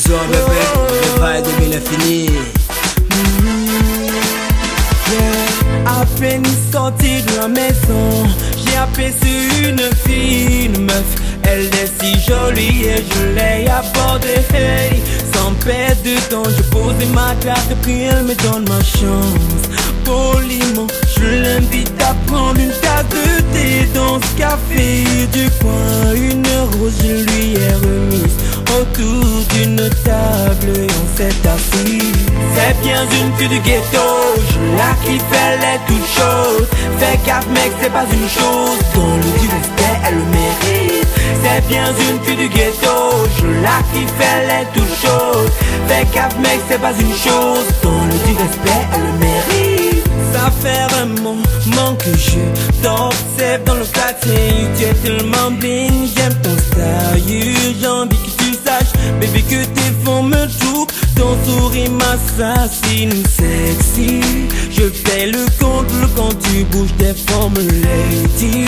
Collision bébé, le bail de mille infini. À peine sorti de la maison, j'ai aperçu une fille, une meuf. Elle est si jolie et je l'ai abordée. Hey, sans perdre de temps, je posais ma glace et puis elle me donne ma chance. Poliment, je l'invite à prendre une tasse de thé dans ce café du coin. Une rose, je lui ai remise autour d'une table et on s'est assis. C'est bien une fille du ghetto, je la kiffe, elle est toute chaude. Fais gaffe mec, c'est pas une chose, dans le du respect, elle le mérite. C'est bien une fille du ghetto, je la kiffe, elle est toute chaude. Fais gaffe mec, c'est pas une chose, dans le du respect, elle le mérite. Ça fait un moment que je t'observe dans le quartier. Tu es tellement bling, j'aime ton style. J'ai envie que tu saches, baby, que tes fonds me touchent. Ton sourire m'assassine sexy. Je fais le compte quand tu bouges tes formes lady.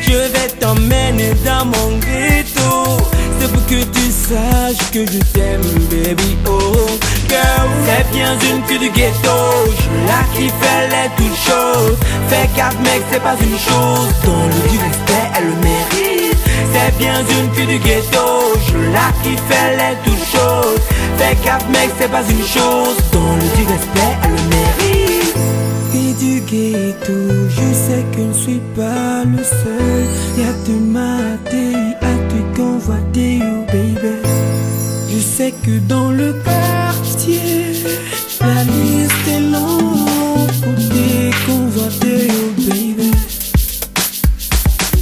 Je vais t'emmener dans mon ghetto. C'est pour que tu saches que je t'aime, baby, oh girl. C'est bien une fille du ghetto, je la kiffe, elle est toute chaude. Fais gaffe mec, c'est pas une chose, dans le du respect, elle le mérite. C'est bien une fille du ghetto, je la kiffe, elle est toute chaude. Fais gaffe mec, c'est pas une chose, dans le du respect, elle le mérite. Fille du ghetto, je sais que je ne suis pas le seul. Y'a te mater, à te convoiter, oh baby. Je sais que dans le quartier, la liste est longue pour te convoiter, oh baby.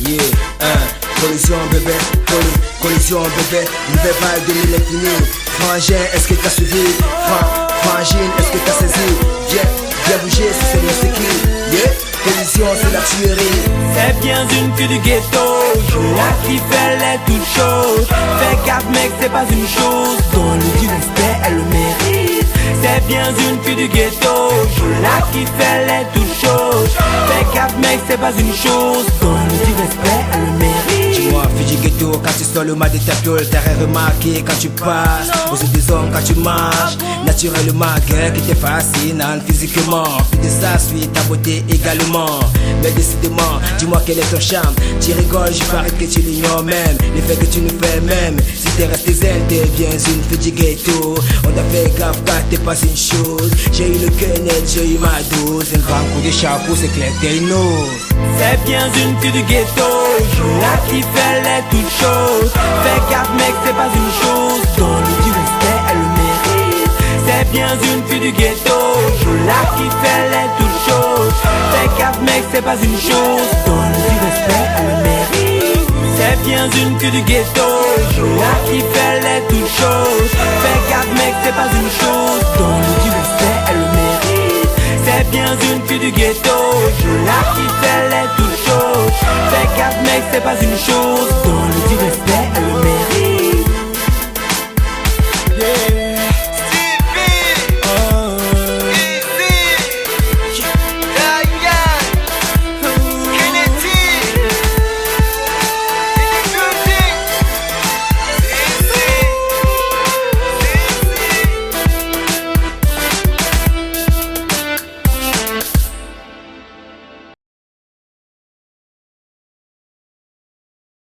Yeah, collision bébé, collision bébé, nouvelle vague de mille infini. Frangin, est-ce que t'as suivi? Frangine, est-ce que t'as saisi? Yeah, bien bougé, c'est bien c'est qui? Yeah, collision c'est la tuerie. C'est bien une fille du ghetto, je la kiffe, elle est toute chaude. Fais gaffe mec, c'est pas une chose, dans le du respect, elle le mérite. C'est bien une fille du ghetto, je la kiffe, elle est toute chaude. Fais gaffe mec, c'est pas une chose, dans le du respect, elle le mérite. Dis-moi, fille du ghetto, quand tu sors le mal de ta piole, t'as remarqué quand tu passes. Aux yeux des hommes quand tu marches, naturellement, gueule qui te fascine physiquement. Puis de ça suit ta beauté également. Mais décidément, dis-moi quel est ton charme. Tu rigoles, je parie que tu l'ignores même. Les faits que tu nous fais même. Si t'es resté zen, t'es bien une fille du ghetto. On t'a fait gaffe car t'es pas une chose. J'ai eu le cœur net, j'ai eu ma dose. Un grand coup de chapeau, c'est clair, t'es une autre. C'est bien une fille du ghetto, je la kiffe, elle est toute chaude. Fais gaffe mec, c'est pas une chose, dans le du respect, elle le mérite. C'est bien une fille du ghetto, je la kiffe, elle est toute chaude. Fais gaffe mec, c'est pas une chose, dans le du respect, elle le mérite. C'est bien une fille du ghetto, je la kiffe, elle est toute chaude. Fais gaffe mec, c'est pas une chose, dans le du respect, elle le mérite. C'est bien une fille du ghetto, je la kiffe, elle est toute chaude. Fais gaffe mec, c'est pas une chose.